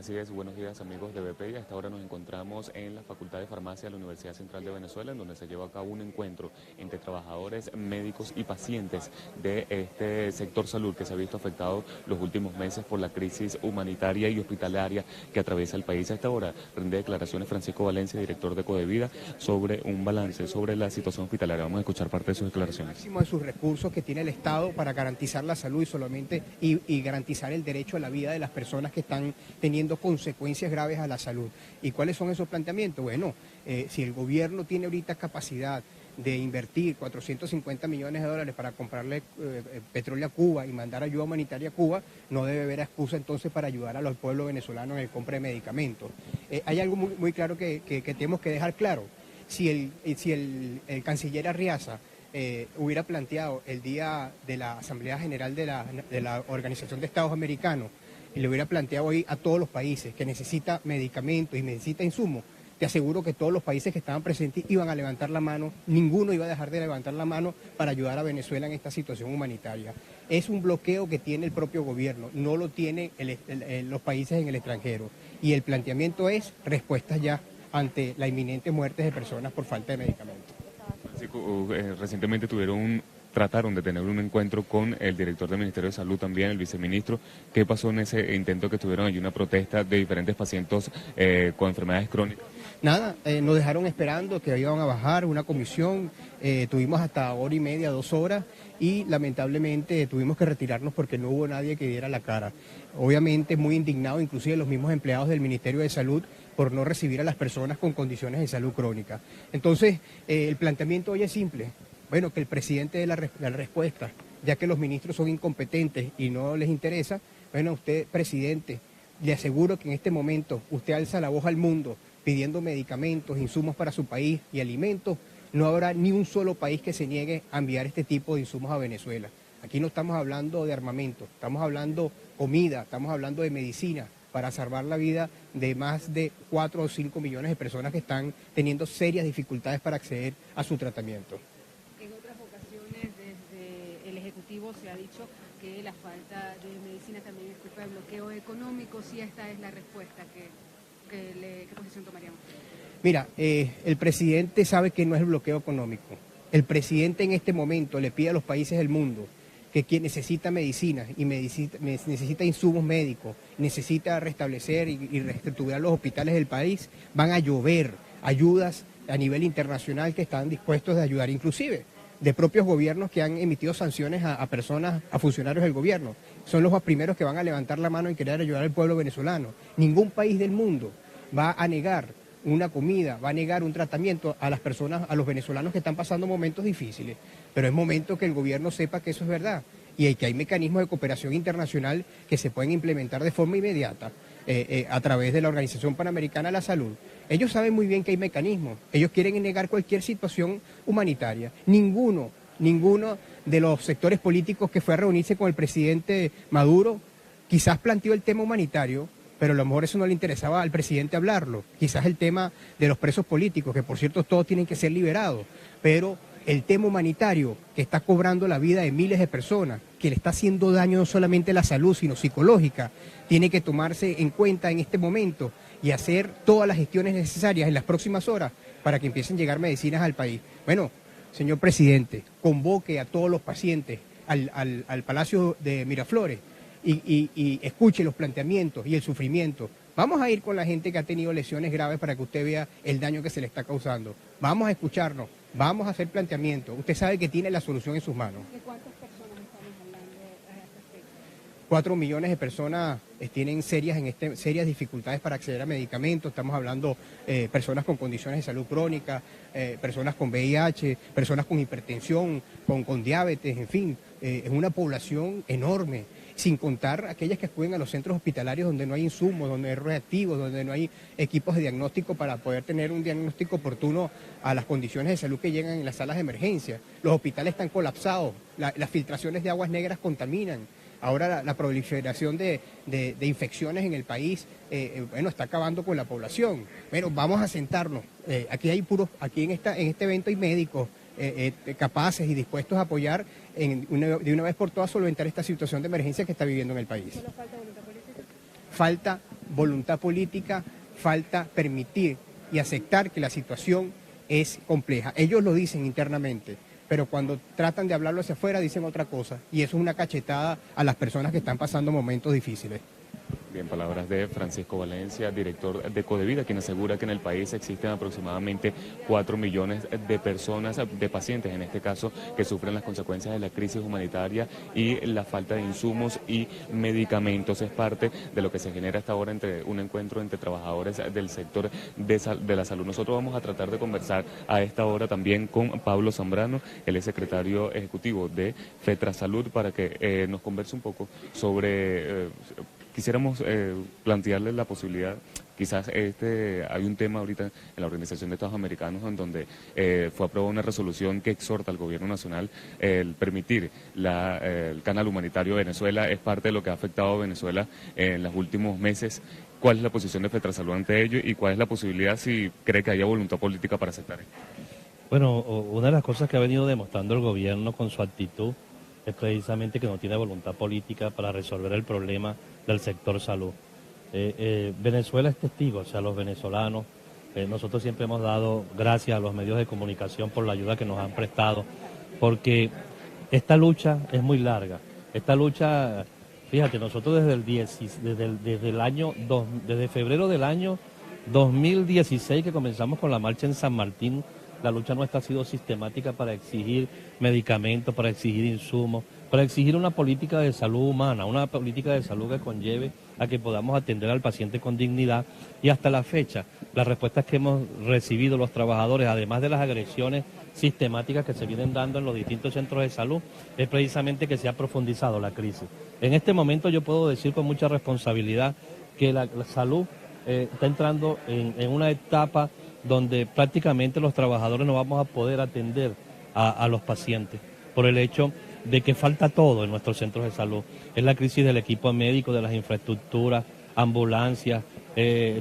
Así es, buenos días amigos de BPI. A esta hora nos encontramos en la Facultad de Farmacia de la Universidad Central de Venezuela, en donde se lleva a cabo un encuentro entre trabajadores, médicos y pacientes de este sector salud que se ha visto afectado los últimos meses por la crisis humanitaria y hospitalaria que atraviesa el país. A esta hora rinde declaraciones Francisco Valencia, director de Codevida, sobre un balance sobre la situación hospitalaria. Vamos a escuchar parte de sus declaraciones. Máximo de sus recursos que tiene el Estado para garantizar la salud y garantizar el derecho a la vida de las personas que están teniendo consecuencias graves a la salud. ¿Y cuáles son esos planteamientos? Bueno, si el gobierno tiene ahorita capacidad de invertir 450 millones de dólares para comprarle petróleo a Cuba y mandar ayuda humanitaria a Cuba, no debe haber excusa entonces para ayudar a los pueblos venezolanos en el compra de medicamentos. Hay algo muy claro que tenemos que dejar claro. Si el canciller Arriaza hubiera planteado el día de la Asamblea General de la Organización de Estados Americanos, y le hubiera planteado hoy a todos los países que necesita medicamentos y necesita insumos, te aseguro que todos los países que estaban presentes iban a levantar la mano, ninguno iba a dejar de levantar la mano para ayudar a Venezuela en esta situación humanitaria. Es un bloqueo que tiene el propio gobierno, no lo tienen los países en el extranjero. Y el planteamiento es respuestas ya ante la inminente muerte de personas por falta de medicamentos. Recientemente trataron de tener un encuentro con el director del Ministerio de Salud, también el viceministro. ¿Qué pasó en ese intento que tuvieron allí, una protesta de diferentes pacientes con enfermedades crónicas? Nada, nos dejaron esperando que iban a bajar una comisión, tuvimos hasta hora y media, 2 horas, y lamentablemente tuvimos que retirarnos porque no hubo nadie que diera la cara. Obviamente muy indignado, inclusive los mismos empleados del Ministerio de Salud, por no recibir a las personas con condiciones de salud crónica. Entonces, el planteamiento hoy es simple. Bueno, que el presidente dé la respuesta, ya que los ministros son incompetentes y no les interesa. Bueno, usted, presidente, le aseguro que en este momento usted alza la voz al mundo pidiendo medicamentos, insumos para su país y alimentos. No habrá ni un solo país que se niegue a enviar este tipo de insumos a Venezuela. Aquí no estamos hablando de armamento, estamos hablando comida, estamos hablando de medicina para salvar la vida de más de 4 o 5 millones de personas que están teniendo serias dificultades para acceder a su tratamiento. En otras ocasiones desde el Ejecutivo se ha dicho que la falta de medicina también es culpa del bloqueo económico. Si esta es la respuesta, ¿qué posición tomaríamos? Mira, el presidente sabe que no es el bloqueo económico. El presidente en este momento le pide a los países del mundo que quien necesita medicinas y necesita insumos médicos, necesita restablecer y reestructurar los hospitales del país, van a llover ayudas a nivel internacional que están dispuestos a ayudar, inclusive de propios gobiernos que han emitido sanciones a personas, a funcionarios del gobierno. Son los primeros que van a levantar la mano y querer ayudar al pueblo venezolano. Ningún país del mundo va a negar una comida, va a negar un tratamiento a las personas, a los venezolanos que están pasando momentos difíciles. Pero es momento que el gobierno sepa que eso es verdad y que hay mecanismos de cooperación internacional que se pueden implementar de forma inmediata a través de la Organización Panamericana de la Salud. Ellos saben muy bien que hay mecanismos, ellos quieren negar cualquier situación humanitaria. Ninguno de los sectores políticos que fue a reunirse con el presidente Maduro quizás planteó el tema humanitario, pero a lo mejor eso no le interesaba al presidente hablarlo. Quizás el tema de los presos políticos, que por cierto todos tienen que ser liberados, pero el tema humanitario que está cobrando la vida de miles de personas, que le está haciendo daño no solamente a la salud, sino psicológica, tiene que tomarse en cuenta en este momento y hacer todas las gestiones necesarias en las próximas horas para que empiecen a llegar medicinas al país. Bueno, señor presidente, convoque a todos los pacientes al Palacio de Miraflores y escuche los planteamientos y el sufrimiento. Vamos a ir con la gente que ha tenido lesiones graves para que usted vea el daño que se le está causando. Vamos a escucharnos, vamos a hacer planteamientos. Usted sabe que tiene la solución en sus manos. ¿De cuántas personas estamos hablando a este respecto? 4 millones de personas tienen serias dificultades para acceder a medicamentos. Estamos hablando de personas con condiciones de salud crónica, personas con VIH, personas con hipertensión, con diabetes, en fin. Es una población enorme, sin contar aquellas que acuden a los centros hospitalarios donde no hay insumos, donde hay reactivos, donde no hay equipos de diagnóstico para poder tener un diagnóstico oportuno a las condiciones de salud que llegan en las salas de emergencia. Los hospitales están colapsados, las filtraciones de aguas negras contaminan. Ahora la proliferación de infecciones en el país, está acabando con la población. Bueno, vamos a sentarnos. Aquí en este evento hay médicos capaces y dispuestos a apoyar de una vez por todas solventar esta situación de emergencia que está viviendo en el país. ¿Solo falta voluntad política? Falta voluntad política, falta permitir y aceptar que la situación es compleja. Ellos lo dicen internamente, pero cuando tratan de hablarlo hacia afuera dicen otra cosa, y eso es una cachetada a las personas que están pasando momentos difíciles. Bien, palabras de Francisco Valencia, director de Codevida, quien asegura que en el país existen aproximadamente 4 millones de personas, de pacientes en este caso, que sufren las consecuencias de la crisis humanitaria y la falta de insumos y medicamentos. Es parte de lo que se genera hasta ahora entre un encuentro entre trabajadores del sector de la salud. Nosotros vamos a tratar de conversar a esta hora también con Pablo Zambrano, él es secretario ejecutivo de FETRASalud, para que nos converse un poco sobre... Quisiéramos plantearles la posibilidad, quizás hay un tema ahorita en la Organización de Estados Americanos en donde fue aprobada una resolución que exhorta al gobierno nacional el permitir el canal humanitario de Venezuela. Es parte de lo que ha afectado a Venezuela en los últimos meses. ¿Cuál es la posición de FETRASalud ante ello y cuál es la posibilidad, si cree que haya voluntad política para aceptar esto? Bueno, una de las cosas que ha venido demostrando el gobierno con su actitud es precisamente que no tiene voluntad política para resolver el problema del sector salud. Venezuela es testigo, o sea, los venezolanos, nosotros siempre hemos dado gracias a los medios de comunicación por la ayuda que nos han prestado, porque esta lucha es muy larga. Esta lucha, fíjate, nosotros desde febrero del año 2016 que comenzamos con la marcha en San Martín, la lucha nuestra ha sido sistemática para exigir medicamentos, para exigir insumos, para exigir una política de salud humana, una política de salud que conlleve a que podamos atender al paciente con dignidad. Y hasta la fecha, las respuestas que hemos recibido los trabajadores, además de las agresiones sistemáticas que se vienen dando en los distintos centros de salud, es precisamente que se ha profundizado la crisis. En este momento yo puedo decir con mucha responsabilidad que la salud está entrando en una etapa donde prácticamente los trabajadores no vamos a poder atender a los pacientes por el hecho de que falta todo en nuestros centros de salud. Es la crisis del equipo médico, de las infraestructuras, ambulancias,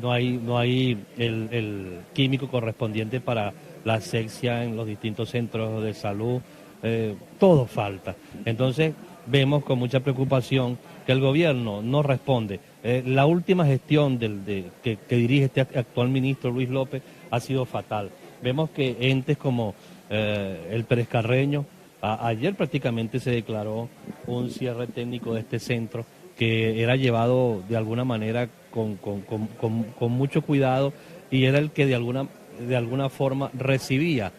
no hay el químico correspondiente para la asepsia en los distintos centros de salud, todo falta. Entonces vemos con mucha preocupación que el gobierno no responde. La última gestión que dirige este actual ministro Luis López ha sido fatal. Vemos que entes como el Pérez Carreño, ayer prácticamente se declaró un cierre técnico de este centro que era llevado de alguna manera con mucho cuidado y era el que de alguna forma recibía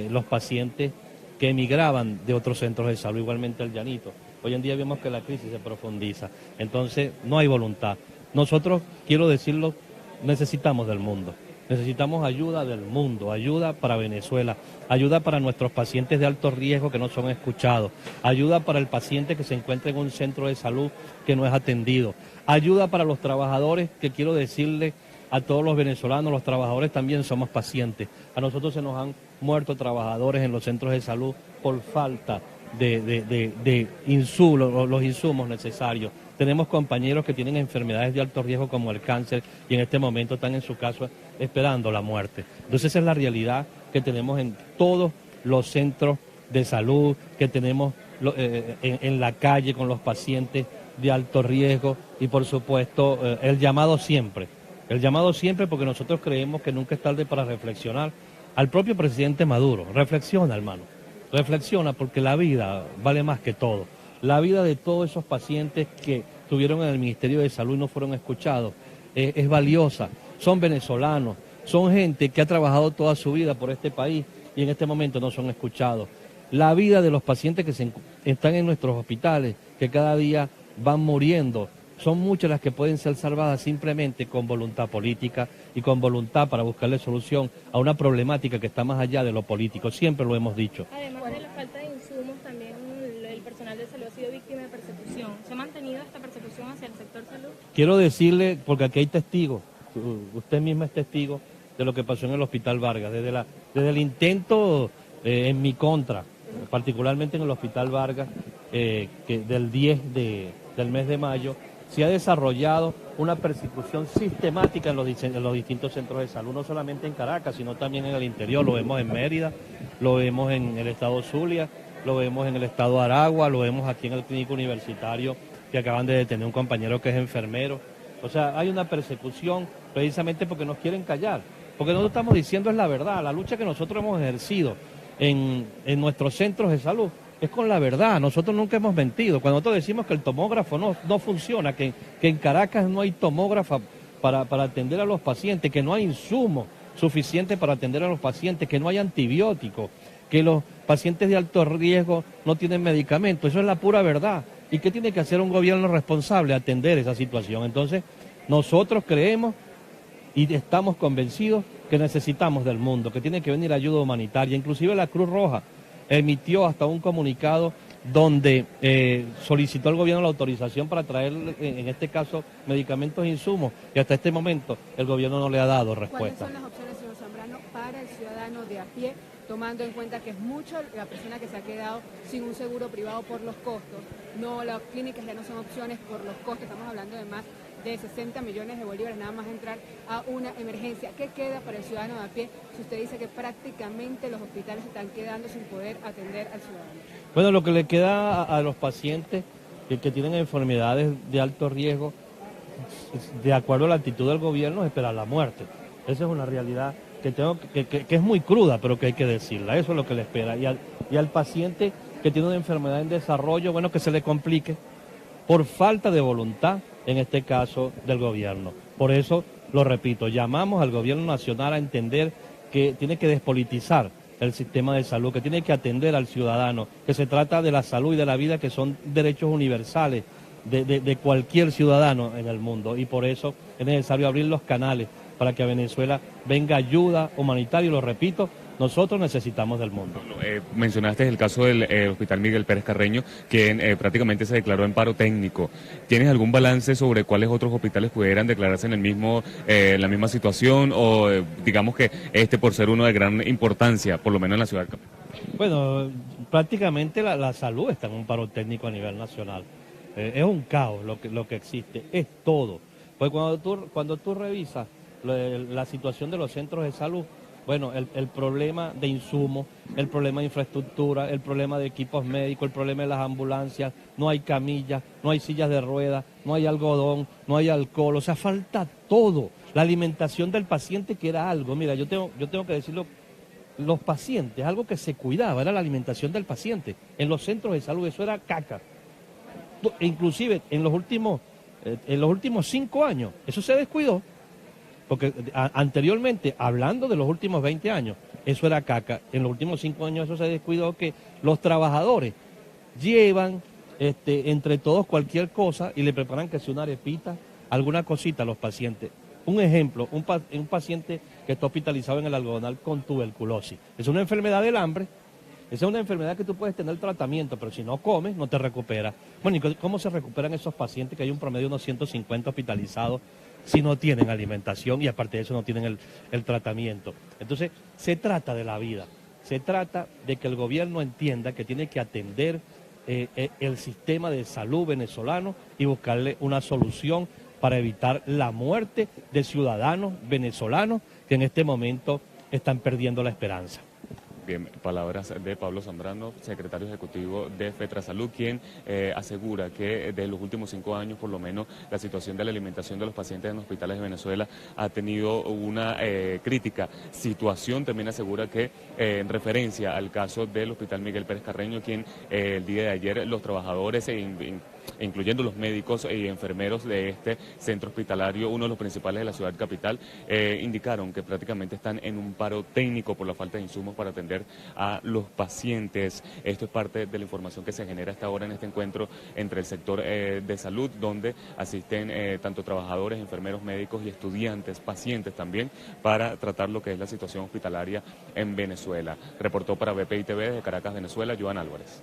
los pacientes que emigraban de otros centros de salud, igualmente el Llanito. Hoy en día vemos que la crisis se profundiza, entonces no hay voluntad. Nosotros, quiero decirlo, necesitamos del mundo. Necesitamos ayuda del mundo, ayuda para Venezuela, ayuda para nuestros pacientes de alto riesgo que no son escuchados, ayuda para el paciente que se encuentra en un centro de salud que no es atendido, ayuda para los trabajadores, que quiero decirle a todos los venezolanos, los trabajadores también somos pacientes. A nosotros se nos han muerto trabajadores en los centros de salud por falta de insumos, los insumos necesarios. Tenemos compañeros que tienen enfermedades de alto riesgo como el cáncer y en este momento están en su caso esperando la muerte. Entonces esa es la realidad que tenemos en todos los centros de salud, que tenemos en la calle con los pacientes de alto riesgo y por supuesto el llamado siempre porque nosotros creemos que nunca es tarde para reflexionar. Al propio presidente Maduro, reflexiona, hermano, reflexiona porque la vida vale más que todo. La vida de todos esos pacientes que estuvieron en el Ministerio de Salud y no fueron escuchados es valiosa. Son venezolanos, son gente que ha trabajado toda su vida por este país y en este momento no son escuchados. La vida de los pacientes que están en nuestros hospitales, que cada día van muriendo, son muchas las que pueden ser salvadas simplemente con voluntad política y con voluntad para buscarle solución a una problemática que está más allá de lo político. Siempre lo hemos dicho. Además de la falta de insumos, también el personal de salud ha sido víctima de persecución. ¿Se ha mantenido esta persecución hacia el sector salud? Quiero decirle, porque aquí hay testigos, usted misma es testigo de lo que pasó en el Hospital Vargas, desde el intento en mi contra, particularmente en el Hospital Vargas, que del 10 del mes de mayo, se ha desarrollado una persecución sistemática en los distintos centros de salud, no solamente en Caracas, sino también en el interior. Lo vemos en Mérida, lo vemos en el estado Zulia, lo vemos en el estado Aragua, lo vemos aquí en el clínico universitario, que acaban de detener un compañero que es enfermero. O sea, hay una persecución precisamente porque nos quieren callar. Porque nosotros estamos diciendo es la verdad, la lucha que nosotros hemos ejercido en nuestros centros de salud es con la verdad, nosotros nunca hemos mentido. Cuando nosotros decimos que el tomógrafo no funciona, que en Caracas no hay tomógrafo para atender a los pacientes, que no hay insumos suficientes para atender a los pacientes, que no hay antibióticos, que los pacientes de alto riesgo no tienen medicamentos, eso es la pura verdad. ¿Y qué tiene que hacer un gobierno responsable? Atender esa situación. Entonces, nosotros creemos y estamos convencidos que necesitamos del mundo, que tiene que venir ayuda humanitaria. Inclusive la Cruz Roja emitió hasta un comunicado donde solicitó al gobierno la autorización para traer, en este caso, medicamentos e insumos, y hasta este momento el gobierno no le ha dado respuesta. ¿Cuáles son las opciones, señor Zambrano, para el ciudadano de a pie, tomando en cuenta que es mucho la persona que se ha quedado sin un seguro privado por los costos? No, las clínicas ya no son opciones por los costos, estamos hablando de más de 60 millones de bolívares, nada más entrar a una emergencia. ¿Qué queda para el ciudadano de a pie si usted dice que prácticamente los hospitales están quedando sin poder atender al ciudadano? Bueno, lo que le queda a los pacientes que tienen enfermedades de alto riesgo, de acuerdo a la actitud del gobierno, es esperar la muerte. Esa es una realidad que es muy cruda, pero que hay que decirla. Eso es lo que le espera. Y al paciente que tiene una enfermedad en desarrollo, bueno, que se le complique por falta de voluntad, en este caso del gobierno. Por eso, lo repito, llamamos al gobierno nacional a entender que tiene que despolitizar el sistema de salud, que tiene que atender al ciudadano, que se trata de la salud y de la vida, que son derechos universales de cualquier ciudadano en el mundo, y por eso es necesario abrir los canales para que a Venezuela venga ayuda humanitaria, y lo repito, nosotros necesitamos del mundo. Mencionaste el caso del Hospital Miguel Pérez Carreño, que prácticamente se declaró en paro técnico. ¿Tienes algún balance sobre cuáles otros hospitales pudieran declararse en la misma situación, o digamos que por ser uno de gran importancia, por lo menos en la ciudad? Bueno, prácticamente la salud está en un paro técnico a nivel nacional. Es un caos lo que existe, es todo. Pues cuando tú revisas la situación de los centros de salud, bueno, el problema de insumos, el problema de infraestructura, el problema de equipos médicos, el problema de las ambulancias, no hay camillas, no hay sillas de ruedas, no hay algodón, no hay alcohol, o sea, falta todo. La alimentación del paciente, que era algo, mira, yo tengo que decirlo, los pacientes, algo que se cuidaba, era la alimentación del paciente. En los centros de salud eso era caca. Inclusive en los últimos 5 años, eso se descuidó. Porque anteriormente, hablando de los últimos 20 años, eso era caca. En los últimos 5 años eso se descuidó, que los trabajadores llevan entre todos cualquier cosa y le preparan que sea una arepita, alguna cosita a los pacientes. Un ejemplo, un paciente que está hospitalizado en el algodonal con tuberculosis. Es una enfermedad del hambre, esa es una enfermedad que tú puedes tener tratamiento, pero si no comes, no te recuperas. Bueno, ¿y cómo se recuperan esos pacientes, que hay un promedio de unos 150 hospitalizados, si no tienen alimentación y aparte de eso no tienen el tratamiento? Entonces, se trata de la vida, se trata de que el gobierno entienda que tiene que atender el sistema de salud venezolano y buscarle una solución para evitar la muerte de ciudadanos venezolanos que en este momento están perdiendo la esperanza. Bien, palabras de Pablo Zambrano, secretario ejecutivo de FETRASalud, quien asegura que de los últimos 5 años, por lo menos, la situación de la alimentación de los pacientes en hospitales de Venezuela ha tenido una crítica situación. También asegura que, en referencia al caso del Hospital Miguel Pérez Carreño, quien el día de ayer los trabajadores, incluyendo los médicos y enfermeros de este centro hospitalario, uno de los principales de la ciudad capital, indicaron que prácticamente están en un paro técnico por la falta de insumos para atender a los pacientes. Esto es parte de la información que se genera hasta ahora en este encuentro entre el sector de salud, donde asisten tanto trabajadores, enfermeros, médicos y estudiantes, pacientes también, para tratar lo que es la situación hospitalaria en Venezuela. Reportó para BPI TV desde Caracas, Venezuela, Joan Álvarez.